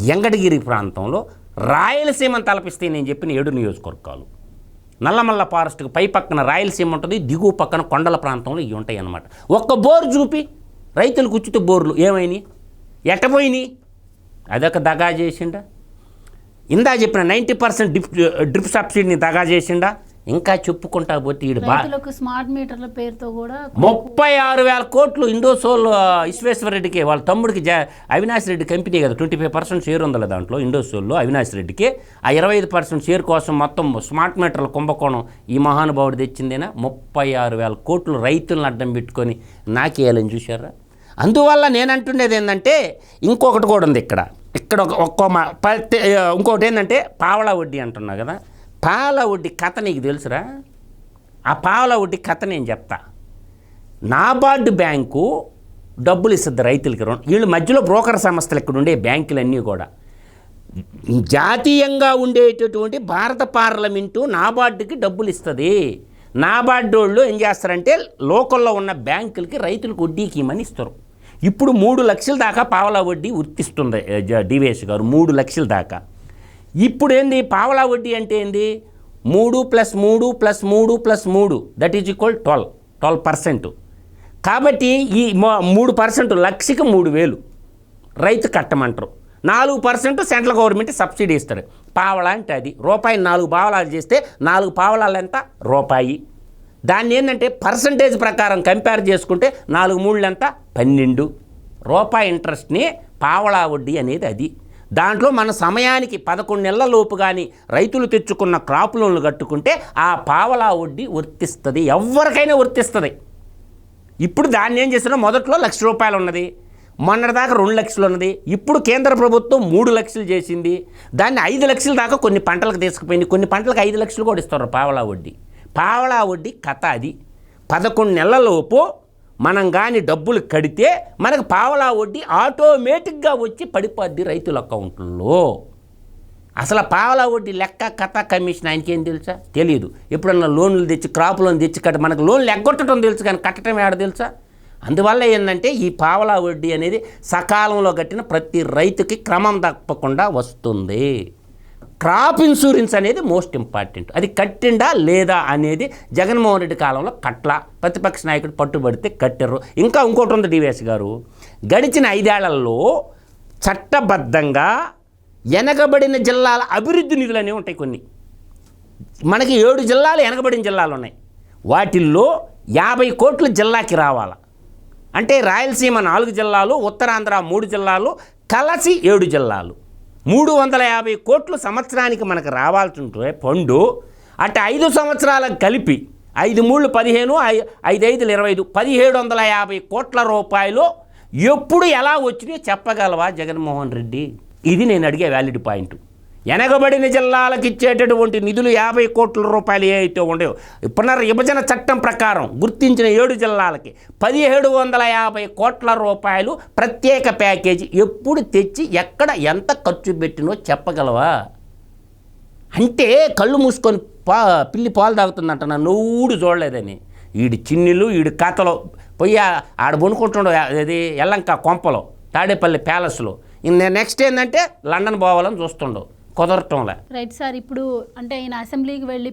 వెంకటగిరి ప్రాంతంలో రాయలసీమను తలపిస్తే నేను చెప్పిన 7 నియోజకవర్గాలు. నల్లమల్ల ఫారెస్ట్కి పై పక్కన రాయలసీమ ఉంటుంది, దిగువ పక్కన కొండల ప్రాంతంలో ఇవి ఉంటాయి అన్నమాట. ఒక్క బోరు చూపి రైతులకు ఉచిత బోర్లు ఏమైనాయి, ఎట్టపోయినాయి? అదొక దగా చేసిండా? ఇందా చెప్పిన 90% డ్రిప్ సబ్సిడీని దగా చేసిండా? ఇంకా చెప్పుకుంటా పోతే రైతులకు స్మార్ట్ మీటర్ల పేరుతో కూడా 36,000 కోట్లు ఇండోసోల్ విశ్వేశ్వరరెడ్డికి వాళ్ళ తమ్ముడికి అవినాష్ రెడ్డి కంపెనీ కదా 25% షేర్ ఉందలే దాంట్లో ఇండోసోల్లో అవినాష్ రెడ్డికి. ఆ 25% షేర్ కోసం మొత్తం స్మార్ట్ మీటర్ల కుంభకోణం ఈ మహానుభావుడు తెచ్చిందేనా? 36,000 కోట్లు రైతులను అడ్డం పెట్టుకొని నాకేయాలని చూశారా? అందువల్ల నేను అంటుండేది ఏంటంటే ఇంకొకటి కూడా ఉంది ఇక్కడ ఇంకొకటి ఏంటంటే పావలా వడ్డీ అంటున్నా కదా. పావలా వడ్డీ కథ నీకు తెలుసురా? ఆ పావలా వడ్డీ కథ నేను చెప్తా. నాబార్డు బ్యాంకు డబ్బులు ఇస్తుంది రైతులకి. వీళ్ళు మధ్యలో బ్రోకర్ సంస్థలు ఇక్కడ ఉండే బ్యాంకులన్నీ కూడా జాతీయంగా ఉండేటటువంటి భారత పార్లమెంటు నాబార్డుకి డబ్బులు ఇస్తుంది. నాబార్డు వాళ్ళు ఏం చేస్తారంటే లోకల్లో ఉన్న బ్యాంకులకి రైతులకు వడ్డీకి ఇమ్మని ఇస్తారు. ఇప్పుడు 3 లక్షల దాకా పావలా వడ్డీ వర్తిస్తుంది డివేష్ గారు, 3 లక్షల దాకా. ఇప్పుడు ఏంది పావలా వడ్డీ అంటే ఏంది? 3 + 3 + 3 + 3 దట్ ఈజ్ ఈక్వల్ 12%. కాబట్టి ఈ 3% లక్షకి 3,000 రైతు కట్టమంటారు. 4% సెంట్రల్ గవర్నమెంట్ సబ్సిడీ ఇస్తారు. పావలా అంటే అది రూపాయి 4 పావలాలు చేస్తే 4 పావలాలు ఎంత? రూపాయి. దాన్ని ఏంటంటే పర్సంటేజ్ ప్రకారం కంపేర్ చేసుకుంటే 4 3 ఎంత? 12 రూపాయి ఇంట్రెస్ట్ని పావలా వడ్డీ అనేది అది. దాంట్లో మన సమయానికి 11 నెలల లోపు కానీ రైతులు తెచ్చుకున్న క్రాప్ లోన్లు కట్టుకుంటే ఆ పావలా వడ్డీ వర్తిస్తుంది, ఎవరికైనా వర్తిస్తుంది. ఇప్పుడు దాన్ని ఏం చేస్తున్నా, మొదట్లో ₹1,00,000 ఉన్నది, మొన్నటిదాకా 2 లక్షలు ఉన్నది. ఇప్పుడు కేంద్ర ప్రభుత్వం 3 లక్షలు చేసింది. దాన్ని 5 లక్షల దాకా కొన్ని పంటలకు తీసుకుపోయింది. కొన్ని పంటలకు 5 లక్షలు కూడా ఇస్తారు పావలా వడ్డీ. పావలా వడ్డీ కథ అది. 11 నెలలలోపు మనం కానీ డబ్బులు కడితే మనకు పావలా వడ్డీ ఆటోమేటిక్గా వచ్చి పడిపోద్ది రైతుల అకౌంట్లో. అసలు పావలా వడ్డీ లెక్క కథ కమిషన్ ఆయనకేం తెలుసా? తెలియదు. ఎప్పుడన్నా లోన్లు తెచ్చి క్రాప్ లోన్ తెచ్చి మనకు లోన్లు ఎగ్గొట్టడం తెలుసు కానీ కట్టడం ఏడ తెలుసా? అందువల్ల ఏంటంటే ఈ పావలా వడ్డీ అనేది సకాలంలో కట్టిన ప్రతి రైతుకి క్రమం తప్పకుండా వస్తుంది. క్రాప్ ఇన్సూరెన్స్ అనేది మోస్ట్ ఇంపార్టెంట్. అది కట్టిండా లేదా అనేది జగన్మోహన్ రెడ్డి కాలంలో కట్ల ప్రతిపక్ష నాయకుడు పట్టుబడితే కట్టారు. ఇంకా ఇంకోటి ఉంది డివేష్ గారు, గడిచిన 5 ఏళ్లలో చట్టబద్ధంగా వెనకబడిన జిల్లాల అభివృద్ధి నిధులు అనేవి ఉంటాయి. కొన్ని మనకి 7 జిల్లాలు వెనకబడిన జిల్లాలు ఉన్నాయి. వాటిల్లో 50 కోట్లు జిల్లాకి రావాలా అంటే రాయలసీమ 4 జిల్లాలు, ఉత్తరాంధ్ర 3 జిల్లాలు కలిసి 7 జిల్లాలు 350 కోట్లు సంవత్సరానికి మనకు రావాల్సి ఉంటే పండు అటు 5 సంవత్సరాలకు కలిపి 5 3 15 5 5 25 1750 కోట్ల రూపాయలు ఎప్పుడు ఎలా వచ్చినాయో చెప్పగలవా జగన్మోహన్ రెడ్డి? ఇది నేను అడిగే వ్యాలిడ్ పాయింట్. వెనకబడిన జిల్లాలకు ఇచ్చేటటువంటి నిధులు 50 కోట్ల రూపాయలు ఏవైతే ఉండేవో పునర్విభజన చట్టం ప్రకారం గుర్తించిన 7 జిల్లాలకి 1750 కోట్ల రూపాయలు ప్రత్యేక ప్యాకేజీ ఎప్పుడు తెచ్చి ఎక్కడ ఎంత ఖర్చు పెట్టినో చెప్పగలవా? అంటే కళ్ళు మూసుకొని పిల్లి పాలు తాగుతుందంట నా నవ్వుడు చూడలేదని. ఈడు చిన్నిలు ఈడు కథలో పోయి ఆడ బొనుకుంటుండో అది ఎల్లంక కొంపలో తాడేపల్లి ప్యాలెస్లో. నెక్స్ట్ ఏంటంటే లండన్ పోవాలని చూస్తుండవు, కుదరటంలే. రైట్ సార్, ఇప్పుడు అంటే ఆయన అసెంబ్లీకి వెళ్ళి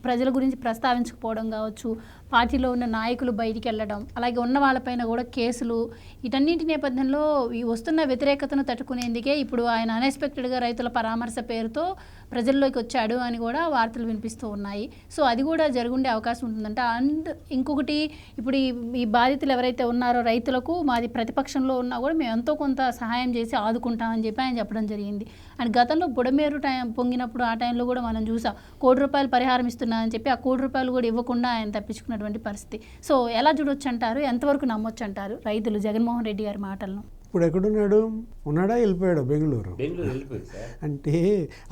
ప్రజల గురించి ప్రస్తావించకపోవడం కావచ్చు, పార్టీలో ఉన్న నాయకులు బయటికి వెళ్ళడం, అలాగే ఉన్న వాళ్ళపైన కూడా కేసులు, వీటన్నింటి నేపథ్యంలో ఈ వస్తున్న వ్యతిరేకతను తట్టుకునేందుకే ఇప్పుడు ఆయన అన్ఎక్స్పెక్టెడ్గా రైతుల పరామర్శ పేరుతో ప్రజల్లోకి వచ్చాడు అని కూడా వార్తలు వినిపిస్తూ ఉన్నాయి. సో అది కూడా జరుగుండే అవకాశం ఉంటుందంట. అండ్ ఇంకొకటి, ఇప్పుడు ఈ బాధితులు ఎవరైతే ఉన్నారో రైతులకు మాది ప్రతిపక్షంలో ఉన్నా కూడా మేము ఎంతో కొంత సహాయం చేసి ఆదుకుంటామని చెప్పి ఆయన చెప్పడం జరిగింది. అండ్ గతంలో బుడమేరు పొంగినప్పుడు ఆ టైంలో కూడా మనం చూసాం, ₹1,00,00,000 పరిహారం ఇస్తున్నామని చెప్పి ఆ ₹1,00,00,000 కూడా ఇవ్వకుండా ఆయన తప్పించుకున్నటువంటి పరిస్థితి. సో ఎలా చూడొచ్చు అంటారు, ఎంతవరకు నమ్మొచ్చు అంటారు రైతులు జగన్మోహన్ రెడ్డి గారి మాటలను? ఇప్పుడు ఎక్కడున్నాడు? ఉన్నాడా? వెళ్ళిపోయాడు బెంగళూరు. అంటే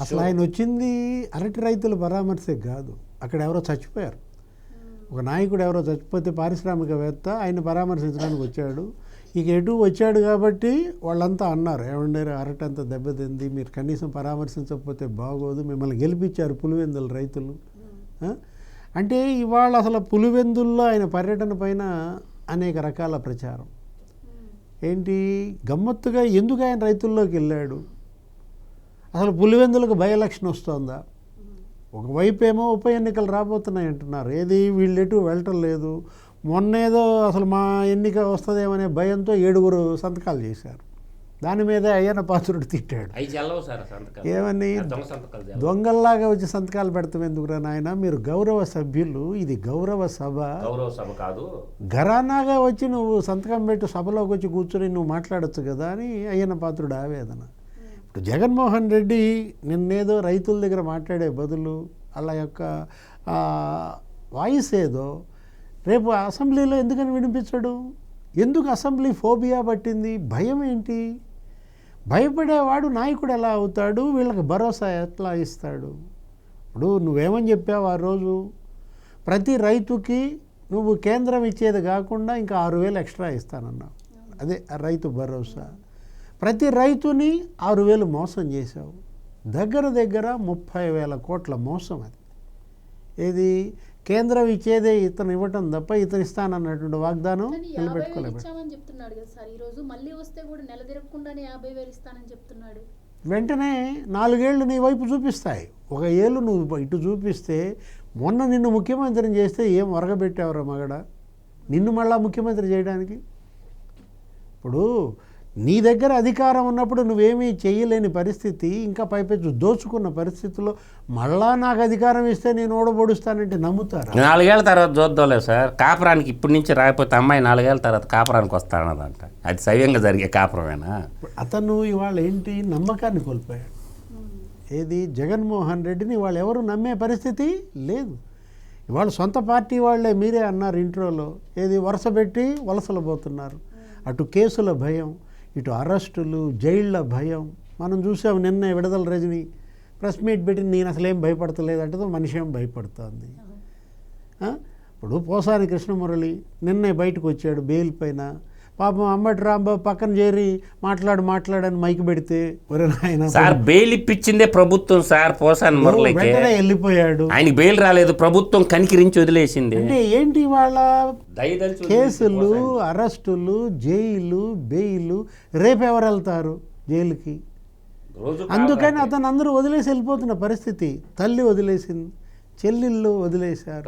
అసలు ఆయన వచ్చింది అరటి రైతుల పరామర్శకు కాదు, అక్కడ ఎవరో చచ్చిపోయారు. ఒక నాయకుడు ఎవరో చచ్చిపోతే పారిశ్రామికవేత్త ఆయన పరామర్శించడానికి వచ్చాడు. ఇక ఎటు వచ్చాడు కాబట్టి వాళ్ళంతా అన్నారు, ఏమంటే అరటి అంత దెబ్బతింది, మీరు కనీసం పరామర్శించకపోతే బాగోదు, మిమ్మల్ని గెలిపించారు పులివెందుల రైతులు. అంటే ఇవాళ అసలు పులివెందుల్లో ఆయన పర్యటన పైన అనేక రకాల ప్రచారం. ఏంటి గమ్మత్తుగా ఎందుకు ఆయన రైతుల్లోకి వెళ్ళాడు? అసలు పులివెందులకు బై ఎలక్షన్ వస్తుందా? ఒకవైపు ఏమో ఉప ఎన్నికలు రాబోతున్నాయి అంటున్నారు, ఏది వీళ్ళెటు వెళ్ళటం లేదు. మొన్నేదో అసలు మా ఎన్నిక వస్తుందేమనే భయంతో 7 సంతకాలు చేశారు. దాని మీద అయ్యన్న పాత్రుడు తిట్టాడు, ఏమని దొంగల్లాగా వచ్చి సంతకాలు పెడతాం ఎందుకురా నాయన, మీరు గౌరవ సభ్యులు, ఇది గౌరవ సభ కాదు, ఘరానాగా వచ్చి నువ్వు సంతకం పెట్టి సభలోకి వచ్చి కూర్చొని నువ్వు మాట్లాడొచ్చు కదా అని అయ్యన్న పాత్రుడు ఆవేదన. ఇప్పుడు జగన్మోహన్ రెడ్డి నిన్నేదో రైతుల దగ్గర మాట్లాడే బదులు వాళ్ళ యొక్క వాయిస్ ఏదో రేపు అసెంబ్లీలో ఎందుకని వినిపించడు? ఎందుకు అసెంబ్లీ ఫోబియా పట్టింది? భయం ఏంటి? భయపడేవాడు నాయకుడు ఎలా అవుతాడు? వీళ్ళకి భరోసా ఎట్లా ఇస్తాడు? ఇప్పుడు నువ్వేమని చెప్పావు ఆ రోజు, ప్రతి రైతుకి నువ్వు కేంద్రం ఇచ్చేది కాకుండా ఇంకా 6,000 ఎక్స్ట్రా ఇస్తానన్నావు. అదే రైతు భరోసా. ప్రతి రైతుని 6,000 మోసం చేశావు. దగ్గర 30,000 కోట్ల మోసం అది. ఏది కేంద్రం ఇచ్చేదే ఇతను ఇవ్వటం తప్ప ఇతను ఇస్తానన్నటువంటి వాగ్దానం నిలబెట్టుకోలేడు. వెంటనే 4 ఏళ్ళు నీ వైపు చూపిస్తాయి. 1 ఏళ్ళు నువ్వు ఇటు చూపిస్తే, మొన్న నిన్ను ముఖ్యమంత్రిని చేస్తే ఏం ఒరగబెట్టావురా మగడా నిన్ను మళ్ళా ముఖ్యమంత్రి చేయడానికి? ఇప్పుడు నీ దగ్గర అధికారం ఉన్నప్పుడు నువ్వేమీ చేయలేని పరిస్థితి, ఇంకా పైపెచ్చు దోచుకున్న పరిస్థితుల్లో మళ్ళా నాకు అధికారం ఇస్తే నేను ఓడబొడుస్తానంటే నమ్ముతారా? 4 ఏళ్ల తర్వాత చూద్దాంలే సార్, కాపురానికి ఇప్పటి నుంచి రాకపోతే అమ్మాయి 4 ఏళ్ల తర్వాత కాపురానికి వస్తానదంట. అది సవ్యంగా జరిగే కాపురమేనా? అతను ఇవాళ ఏంటి నమ్మకాన్ని కోల్పోయాడు. ఏది జగన్మోహన్ రెడ్డిని వాళ్ళు ఎవరు నమ్మే పరిస్థితి లేదు. ఇవాళ సొంత పార్టీ వాళ్ళే మీరే అన్నారు ఇంట్రోలో, ఏది వరుస పెట్టి వలసలు పోతున్నారు. అటు కేసుల భయం, ఇటు అరెస్టులు, జైళ్ళ భయం. మనం చూసాం నిన్న విడుదల రజని ప్రెస్ మీట్ పెట్టి నేను అసలేం భయపడతలేదు అంటే మనిషి ఏం భయపడుతుంది. ఇప్పుడు పోసాని కృష్ణమురళి నిన్నే బయటకు వచ్చాడు బెయిల్ పైన. పాపం అంబటి రాంబాబు పక్కన చేరి మాట్లాడని మైకి పెడితే సార్ బెయిల్ ఇప్పించిందే ప్రభుత్వం సార్. పోసాని మురళికి వెళ్ళిపోయాడు, ఆయనకి బెయిల్ రాలేదు, ప్రభుత్వం కనికిరించి వదిలేసింది. అంటే ఏంటి వాళ్ళ కేసులు, అరెస్టులు, జైలు, బెయిలు. రేపు ఎవరు వెళ్తారు జైలుకి? అందుకని అతను అందరూ వదిలేసి వెళ్ళిపోతున్న పరిస్థితి. తల్లి వదిలేసింది, చెల్లెళ్ళు వదిలేశారు.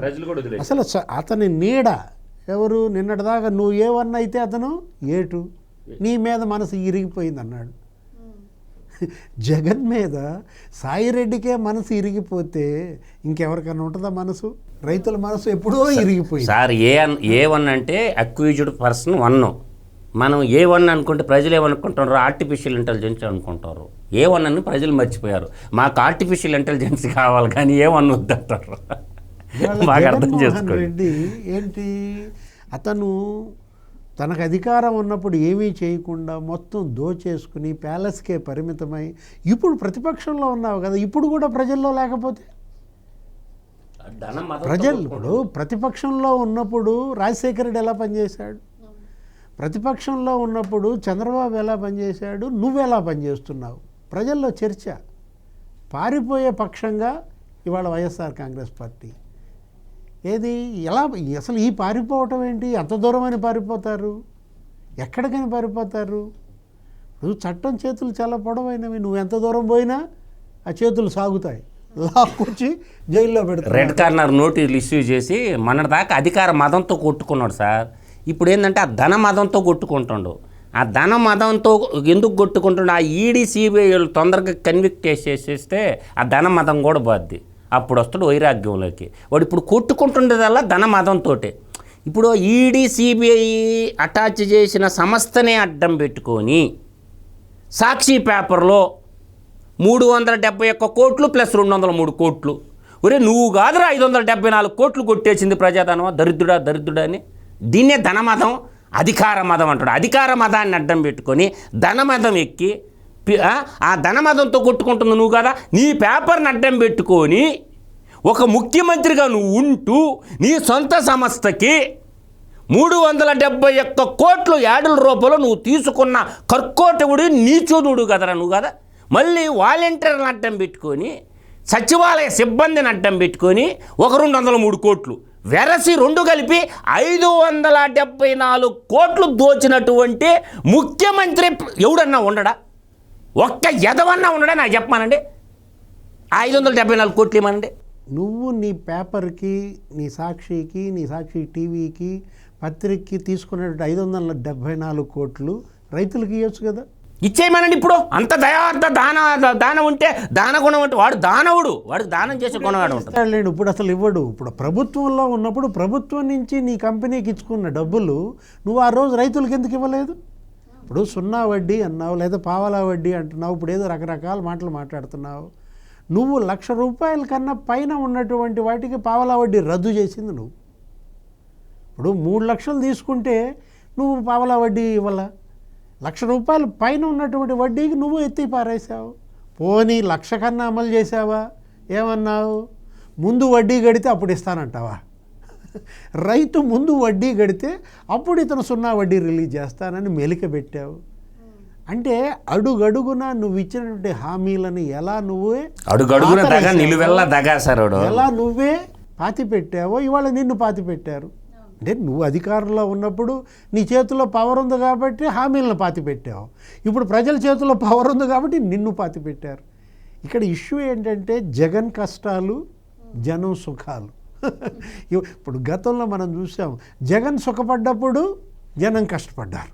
అసలు అతని నీడ ఎవరు? నిన్నటిదాకా నువ్వు ఏ1 అయితే అతను ఏ2. నీ మీద మనసు ఇరిగిపోయింది అన్నాడు. జగన్ మీద సాయిరెడ్డికే మనసు ఇరిగిపోతే ఇంకెవరికైనా ఉంటుందా మనసు? రైతుల మనసు ఎప్పుడో ఇరిగిపోయింది సార్. ఏ1 అంటే అక్యూజ్డ్ పర్సన్ 1. మనం ఏ1 అనుకుంటే ప్రజలు ఏమనుకుంటారు? ఆర్టిఫిషియల్ ఇంటెలిజెన్స్ అనుకుంటారు. ఏ1 అని ప్రజలు మర్చిపోయారు. మాకు ఆర్టిఫిషియల్ ఇంటెలిజెన్స్ కావాలి కానీ ఏ1 వద్దంటారు. బాగా అర్థం చేసుకోండి. రెడ్డి ఏంటి, అతను తనకు అధికారం ఉన్నప్పుడు ఏమీ చేయకుండా మొత్తం దోచేసుకుని ప్యాలెస్కే పరిమితమై ఇప్పుడు ప్రతిపక్షంలో ఉన్నావు కదా, ఇప్పుడు కూడా ప్రజల్లో లేకపోతే ప్రజలు ఇప్పుడు ప్రతిపక్షంలో ఉన్నప్పుడు రాజశేఖర రెడ్డి ఎలా పనిచేశాడు, ప్రతిపక్షంలో ఉన్నప్పుడు చంద్రబాబు ఎలా పనిచేశాడు, నువ్వెలా పనిచేస్తున్నావు? ప్రజల్లో చర్చ. పారిపోయే పక్షంగా ఇవాళ వైఎస్ఆర్ కాంగ్రెస్ పార్టీ. ఏది ఎలా అసలు ఈ పారిపోవటం ఏంటి? అంత దూరమని పారిపోతారు, ఎక్కడికైనా పారిపోతారు. నువ్వు చట్టం చేతులు చాలా పొడవైనవి, నువ్వు ఎంత దూరం పోయినా ఆ చేతులు సాగుతాయి, లాక్కొచ్చి జైల్లో పెడతారు. రెడ్ కార్నర్ నోటీసులు ఇష్యూ చేసి మొన్నటిదాకా అధికార మదంతో కొట్టుకున్నాడు సార్. ఇప్పుడు ఏంటంటే ఆ ధన మదంతో కొట్టుకుంటుండు. ఆ ధన మదంతో ఎందుకు కొట్టుకుంటుండు? ఆ ఈడీ సిబిఐ తొందరగా కన్విక్ట్ చేసేస్తే ఆ ధన మదం కూడా పోద్ది. అప్పుడు వస్తాడు వైరాగ్యంలోకి. వాడు ఇప్పుడు కొట్టుకుంటుండేదల్లా ధన మదంతో. ఇప్పుడు ఈడీ సిబిఐ అటాచ్ చేసిన సంస్థనే అడ్డం పెట్టుకొని సాక్షి పేపర్లో 371 కోట్లు ప్లస్ 203 కోట్లు. ఒరే నువ్వు కాదురా 574 కోట్లు కొట్టేసింది ప్రజాధనం, దరిద్రుడా అని. దీన్నే ధనమదం అధికార మదం అంటాడు. అధికార మదాన్ని అడ్డం పెట్టుకొని ధనమదం ఎక్కి ఆ ధనమదంతో కొట్టుకుంటుంది నువ్వు కదా. నీ పేపర్ని అడ్డం పెట్టుకొని ఒక ముఖ్యమంత్రిగా నువ్వు ఉంటూ నీ సొంత సంస్థకి 371 కోట్లు యాడుల రూపాయలు నువ్వు తీసుకున్న కర్కోటకుడు నీచోదుడు కదరా నువ్వు కదా. మళ్ళీ వాలంటీర్లను అడ్డం పెట్టుకొని సచివాలయ సిబ్బందిని అడ్డం పెట్టుకొని ఒక 203 కోట్లు వెరసి 2 కలిపి 574 కోట్లు దోచినటువంటి ముఖ్యమంత్రి ఎవడన్నా ఉండడా? ఒక్క ఎదవన్నా ఉండడా నాకు చెప్పమానండి. 574 కోట్లు ఇవ్వమండి. నువ్వు నీ పేపర్కి, నీ సాక్షికి, నీ సాక్షి టీవీకి, పత్రికకి తీసుకునేటువంటి 574 కోట్లు రైతులకి ఇవ్వచ్చు కదా. ఇచ్చేయమనండి. ఇప్పుడు అంత దానం ఉంటే దానగుణం అంటే వాడు దానవుడు, వాడికి దానం చేసే గుణవాడు ఉంటాడు. లేడు ఇప్పుడు అసలు ఇవ్వడు. ఇప్పుడు ప్రభుత్వంలో ఉన్నప్పుడు ప్రభుత్వం నుంచి నీ కంపెనీకి ఇచ్చుకున్న డబ్బులు నువ్వు ఆ రోజు రైతులకి ఎందుకు ఇవ్వలేదు? ఇప్పుడు 0 వడ్డీ అన్నావు, లేదా పావలా వడ్డీ అంటున్నావు, ఇప్పుడు ఏదో రకరకాల మాటలు మాట్లాడుతున్నావు. నువ్వు ₹1,00,000 కన్నా పైన ఉన్నటువంటి వాటికి పావలా వడ్డీ రద్దు చేసింది నువ్వు. ఇప్పుడు 3 లక్షలు తీసుకుంటే నువ్వు పావలా వడ్డీ ఇవ్వాల. ₹1,00,000 పైన ఉన్నటువంటి వడ్డీకి నువ్వు ఎత్తి పారేసావు. పోనీ 1,00,000 కన్నా అమలు చేసావా? ఏమన్నావు? ముందు వడ్డీ గడితే అప్పుడు ఇస్తానంటావా? రైతు ముందు వడ్డీ గడితే అప్పుడు ఇతను 0 వడ్డీ రిలీజ్ చేస్తానని మెలిక పెట్టావు. అంటే అడుగడుగున నువ్వు ఇచ్చినటువంటి హామీలను ఎలా నువ్వే అడుగడుగున దగా నిలువెల్లా దగా సార్ ఎలా నువ్వే పాతి పెట్టావో ఇవాళ నిన్ను పాతి పెట్టారు. అంటే నువ్వు అధికారంలో ఉన్నప్పుడు నీ చేతిలో పవర్ ఉంది కాబట్టి హామీలను పాతి పెట్టావు. ఇప్పుడు ప్రజల చేతిలో పవర్ ఉంది కాబట్టి నిన్ను పాతి పెట్టారు. ఇక్కడ ఇష్యూ ఏంటంటే జగన్ కష్టాలు, జనం సుఖాలు. ఇప్పుడు గతంలో మనం చూసాం, జగన్ సుఖపడ్డప్పుడు జనం కష్టపడ్డారు,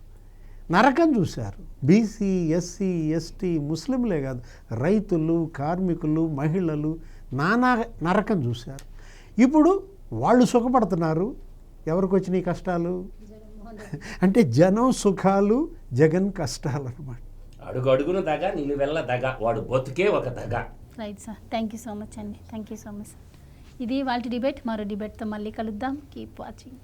నరకం చూశారు. బీసీ, ఎస్సీ, ఎస్టీ, ముస్లింలే కాదు, రైతులు, కార్మికులు, మహిళలు నానా నరకం చూశారు. ఇప్పుడు వాళ్ళు సుఖపడుతున్నారు. ఎవరికి వచ్చినాయి కష్టాలు? అంటే జనం సుఖాలు, జగన్ కష్టాలు అన్నమాట. అడుగడుగున దగా నిలువెల్ల దగా, వాడు బతుకే ఒక దగా. Right sir, thank you so much అండి. Thank you so much sir. ఇది వాళ్ళ డిబేట్. మరో డిబేట్తో మళ్ళీ కలుద్దాం. Keep watching.